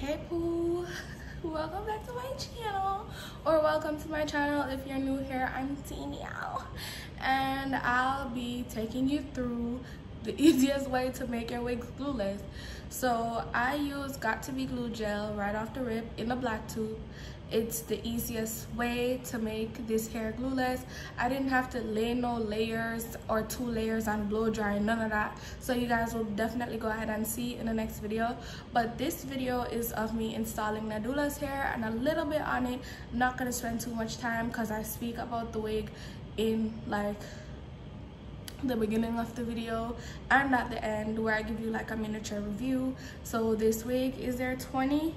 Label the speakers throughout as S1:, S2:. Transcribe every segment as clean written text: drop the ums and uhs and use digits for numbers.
S1: Hey Pooh, welcome back to my channel, or welcome to my channel if you're new here. I'm Danielle and I'll be taking you through the easiest way to make your wigs glueless. So I use Got To Be Glue gel right off the rip in the black tube. It's the easiest way to make this hair glueless. I didn't have to lay no layers or 2 layers on blow dry, none of that. So you guys will definitely go ahead and see in the next video. But this video is of me installing Nadula's hair and a little bit on it. I'm not gonna spend too much time because I speak about the wig in like the beginning of the video and at the end where I give you like a miniature review. So this wig is their 22-inch.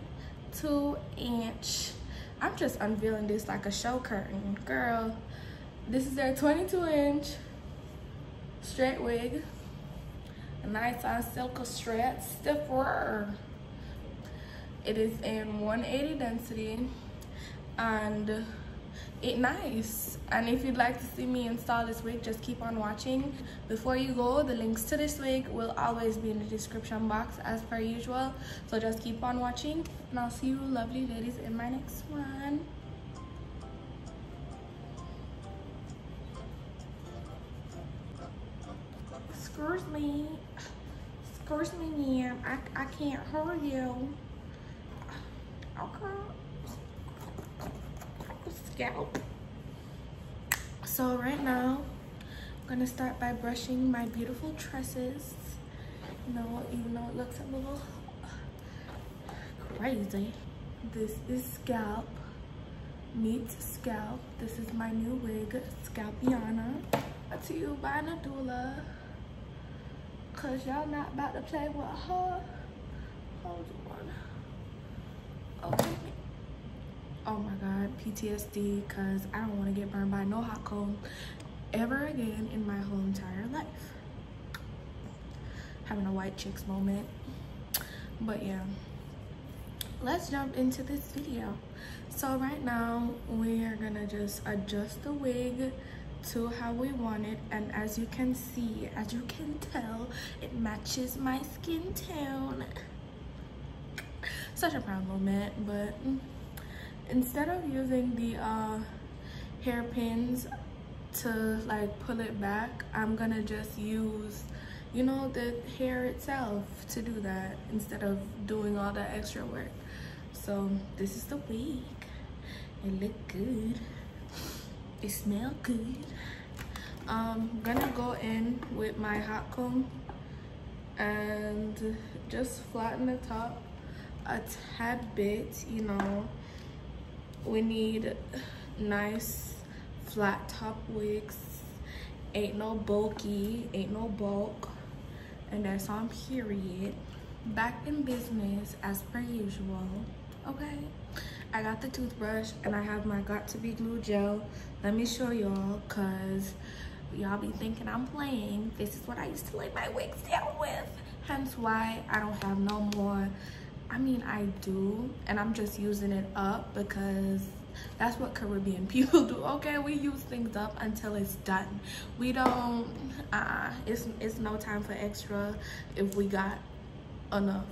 S1: I'm just unveiling this like a show curtain, girl. This is their 22-inch straight wig, a nice silk straight stiffer. It is in 180 density and it's nice. And if you'd like to see me install this wig, just keep on watching. Before you go, the links to this wig will always be in the description box as per usual, so just keep on watching and I'll see you lovely ladies in my next one. Excuse me ma'am, I can't hear you. Okay. Scalp. So right now I'm gonna start by brushing my beautiful tresses. Even though it looks a little crazy. This is scalp meets scalp. This is my new wig, Scalpiana, brought to you by Nadula, cause y'all not about to play with her. Hold on. Okay. Oh my god, PTSD, because I don't want to get burned by no hot comb ever again in my whole entire life. Having a white chicks moment. But yeah, let's jump into this video. So right now we're gonna just adjust the wig to how we want it, and as you can see, as you can tell, it matches my skin tone. Such a proud moment. But instead of using the hairpins to like pull it back, I'm gonna just use, you know, the hair itself to do that instead of doing all that extra work. So this is the wig. It look good. It smell good. I'm gonna go in with my hot comb and just flatten the top a tad bit, you know. We need nice flat top wigs. Ain't no bulky, ain't no bulk, and that's on period. Back in business as per usual. Okay, I got the toothbrush and I have my Got To Be Glue gel. Let me show y'all, cause y'all be thinking I'm playing. This is what I used to lay my wigs down with, hence why I don't have no more. I mean, I do, and I'm just using it up because that's what Caribbean people do. Okay, we use things up until it's done. We don't it's no time for extra if we got enough.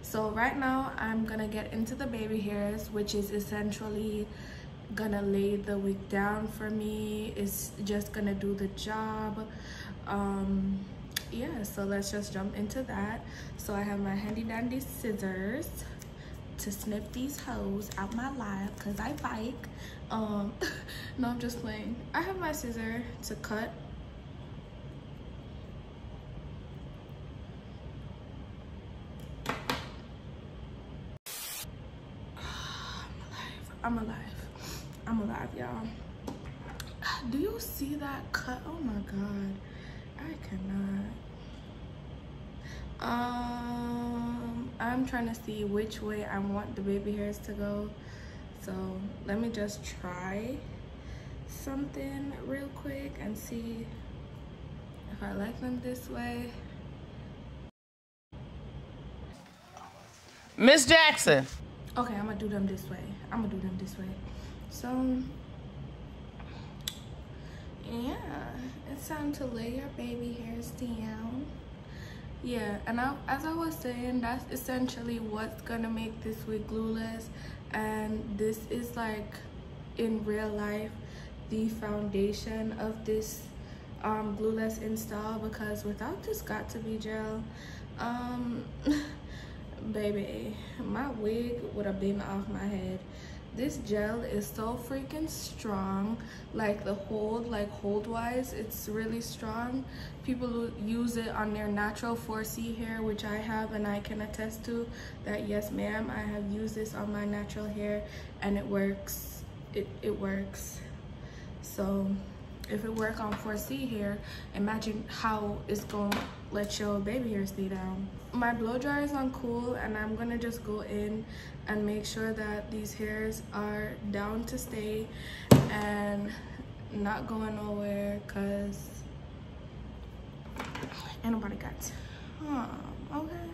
S1: So right now I'm gonna get into the baby hairs, which is essentially gonna lay the wig down for me. It's just gonna do the job. Yeah, so let's just jump into that. So I have my handy dandy scissors to snip these hoes out my life, cause I bike. No, I'm just playing. I have my scissor to cut. I'm alive, y'all. Do you see that cut? Oh my god, I cannot. I'm trying to see which way I want the baby hairs to go. So let me just try something real quick and see if I like them this way.
S2: Miss Jackson.
S1: Okay, I'm gonna do them this way. So yeah, it's time to lay your baby hairs down. Yeah, and as I was saying, that's essentially what's gonna make this wig glueless. And this is like, in real life, the foundation of this glueless install, because without this got to be gel, baby, my wig would have been off my head. This gel is so freaking strong. Like the hold wise, it's really strong. People use it on their natural 4C hair, which I have, and I can attest to that. Yes ma'am, I have used this on my natural hair and it works. It works. So if it work on 4C hair, imagine how it's gonna let your baby hair stay down. My blow dryer is on cool, and I'm gonna just go in and make sure that these hairs are down to stay and not going nowhere, cause ain't nobody got time. Okay.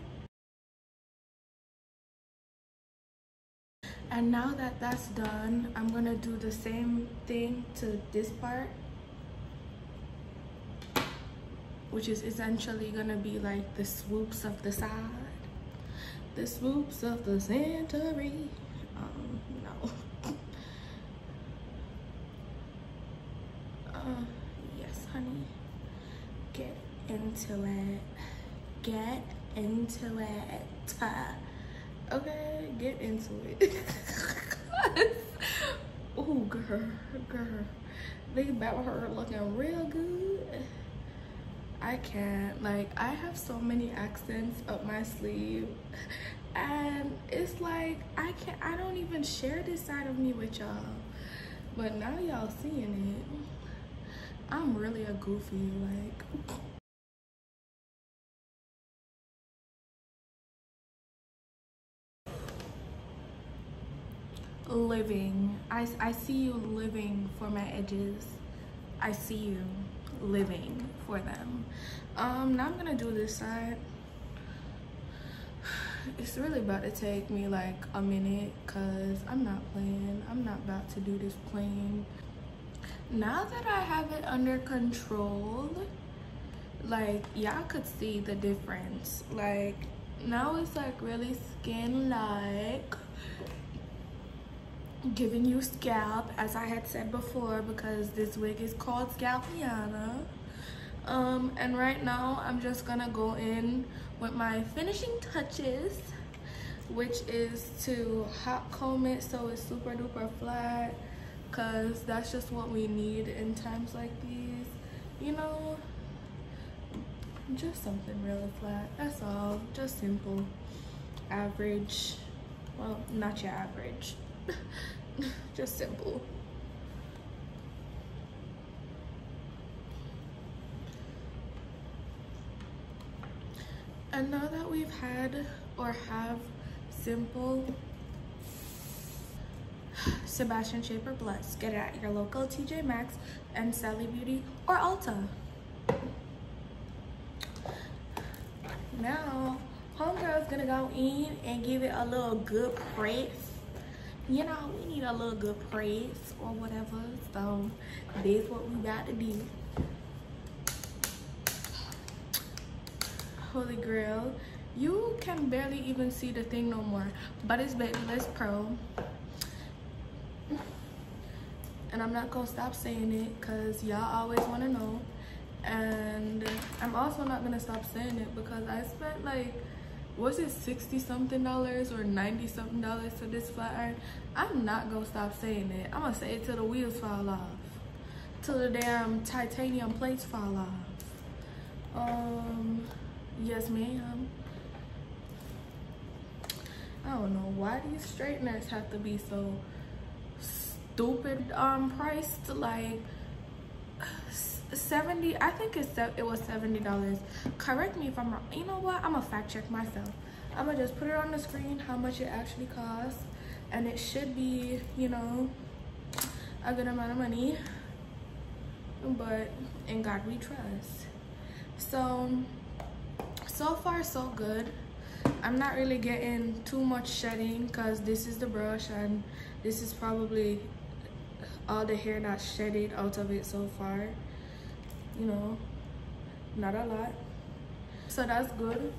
S1: And now that that's done, I'm gonna do the same thing to this part, which is essentially gonna be like the swoops of the side, the swoops of the century. No. Yes, honey. Get into it. Get into it. Okay, get into it. Oh, girl. They about her looking real good. I can't, like, I have so many accents up my sleeve, and it's like I don't even share this side of me with y'all, but now y'all seeing it. I'm really a goofy, like. Living, I see you living for my edges. I see you living for them. Now I'm gonna do this side. It's really about to take me like a minute, cause I'm not playing. I'm not about to do this playing. Now that I have it under control, like, y'all could see the difference. Like, now it's like really skin like, giving you scalp, as I had said before, because this wig is called Scalpiana. And right now I'm just gonna go in with my finishing touches, which is to hot comb it so it's super duper flat, because that's just what we need in times like these, you know. Just something really flat, that's all. Just simple, average. Well, not your average. Just simple. And now that we've had or have simple Sebastian Shaper Bless, get it at your local TJ Maxx and Sally Beauty or Ulta. Now homegirl's gonna go in and give it a little good press. You know, we need a little good press or whatever, so that's what we got to do. Holy grail, you can barely even see the thing no more, but it's Babyless Pro, and I'm not gonna stop saying it because y'all always want to know. And I'm also not gonna stop saying it because I spent like, was it $60 something or $90 something for this flat iron? I'm not gonna stop saying it. I'm gonna say it till the wheels fall off, till the damn titanium plates fall off. Yes ma'am. I don't know why these straighteners have to be so stupid priced. Like 70, I think it was $70. Correct me if I'm wrong. You know what, I'm gonna fact check myself. I'm gonna just put it on the screen how much it actually costs, and it should be, you know, a good amount of money, but in God we trust. So far so good. I'm not really getting too much shedding because this is the brush and this is probably all the hair that's shedded out of it so far. You know, not a lot. so that's good,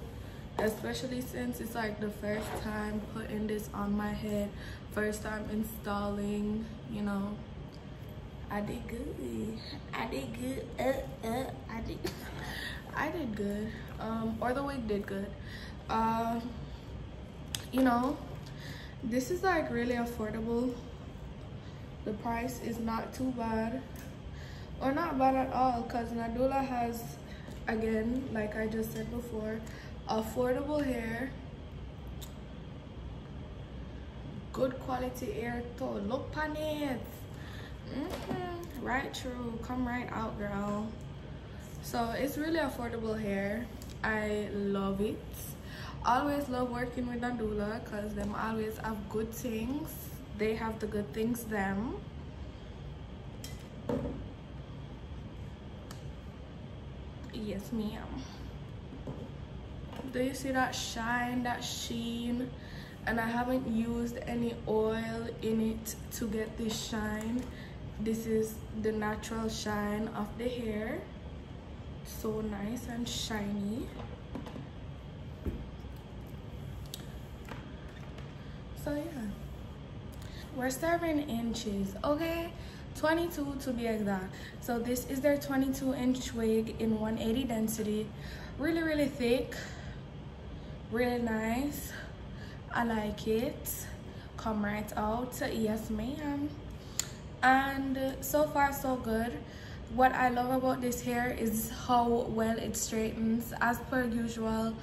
S1: especially since it's like the first time putting this on my head, first time installing, you know. I did good. I did good. I did good. Or the wig did good. You know, this is like really affordable. The price is not too bad, or not bad at all, because Nadula has, again, like I just said before, affordable hair, good quality hair too. Look on it. Right, true. Come right out, girl. So it's really affordable hair. I love it. Always love working with Nadula because them always have good things. They have the good things them. Yes, ma'am. Do you see that shine, that sheen? And I haven't used any oil in it to get this shine. This is the natural shine of the hair. So nice and shiny. So yeah, we're serving inches, okay? 22 to be exact. So this is their 22-inch wig in 180 density. Really, really thick, really nice. I like it. Come right out. Yes, ma'am. And so far so good. What I love about this hair is how well it straightens. As per usual,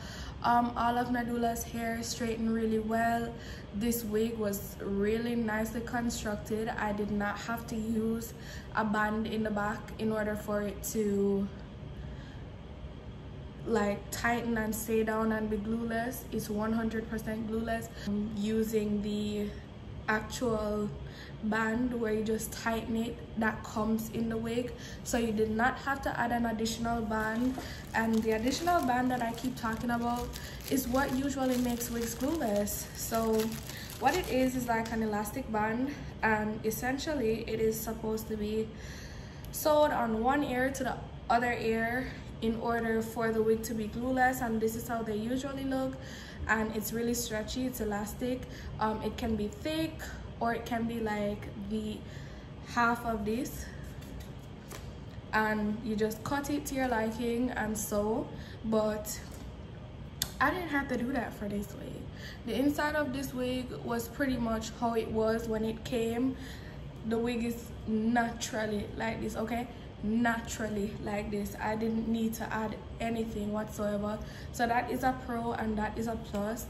S1: all of Nadula's hair straightened really well. This wig was really nicely constructed. I did not have to use a band in the back in order for it to like tighten and stay down and be glueless. It's 100% glueless. Using the actual band where you just tighten it that comes in the wig, so you did not have to add an additional band. And the additional band that I keep talking about is what usually makes wigs glueless. So what it is like an elastic band, and essentially it is supposed to be sewed on one ear to the other ear in order for the wig to be glueless. And this is how they usually look, and it's really stretchy, it's elastic. It can be thick, or it can be like the half of this, and you just cut it to your liking and sew. But I didn't have to do that for this wig. The inside of this wig was pretty much how it was when it came. The wig is naturally like this, okay? Naturally like this. I didn't need to add anything whatsoever. So that is a pro and that is a plus.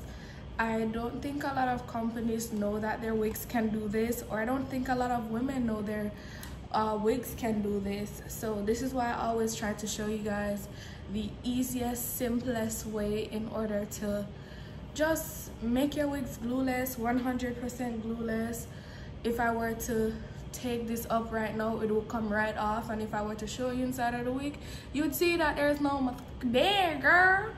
S1: I don't think a lot of companies know that their wigs can do this, or I don't think a lot of women know their wigs can do this. So this is why I always try to show you guys the easiest, simplest way in order to just make your wigs glueless, 100% glueless. If I were to take this up right now, it will come right off, and if I were to show you inside of the wig, you'd see that there's no there, girl.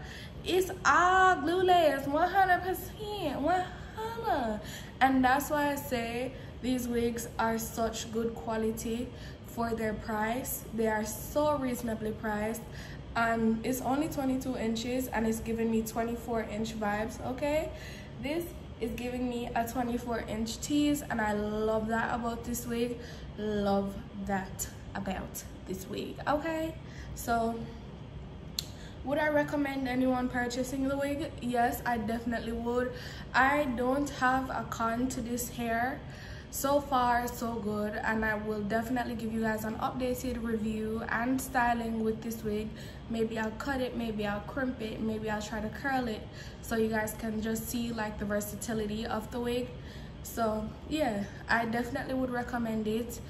S1: It's all glueless, 100%, 100. And that's why I say these wigs are such good quality for their price. They are so reasonably priced, and it's only 22 inches and it's giving me 24-inch vibes, okay? This is giving me a 24-inch tease, and I love that about this wig. Love that about this wig, okay? So would I recommend anyone purchasing the wig? Yes, I definitely would. I don't have a con to this hair. So far so good, and I will definitely give you guys an updated review and styling with this wig. Maybe I'll cut it, maybe I'll crimp it, maybe I'll try to curl it, so you guys can just see like the versatility of the wig. So yeah, I definitely would recommend it.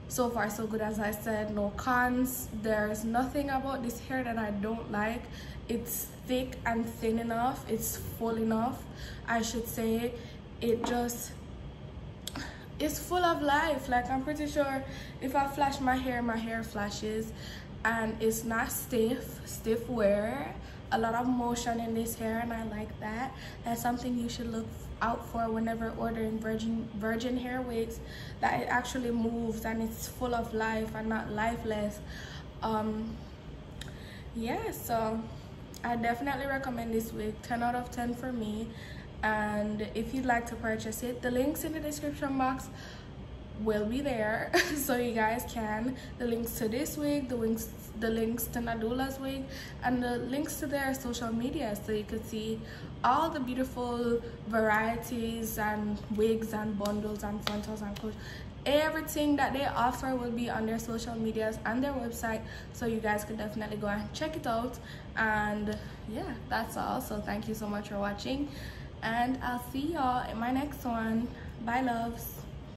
S1: So far so good, as I said, no cons. There's nothing about this hair that I don't like. It's thick and thin enough, it's full enough, I should say. It just, it's full of life. Like, I'm pretty sure if I flash my hair flashes, and it's not stiff wear. A lot of motion in this hair, and I like that. That's something you should look out for whenever ordering virgin hair wigs, that it actually moves and it's full of life and not lifeless. Yeah, so I definitely recommend this wig. 10 out of 10 for me. And if you'd like to purchase it, the links in the description box will be there so you guys can. The links to this wig, the links to Nadula's wig, and the links to their social media, so you can see all the beautiful varieties and wigs and bundles and frontals and coats. Everything that they offer will be on their social medias and their website, so you guys can definitely go and check it out. And yeah, that's all. So thank you so much for watching, and I'll see y'all in my next one. Bye, loves.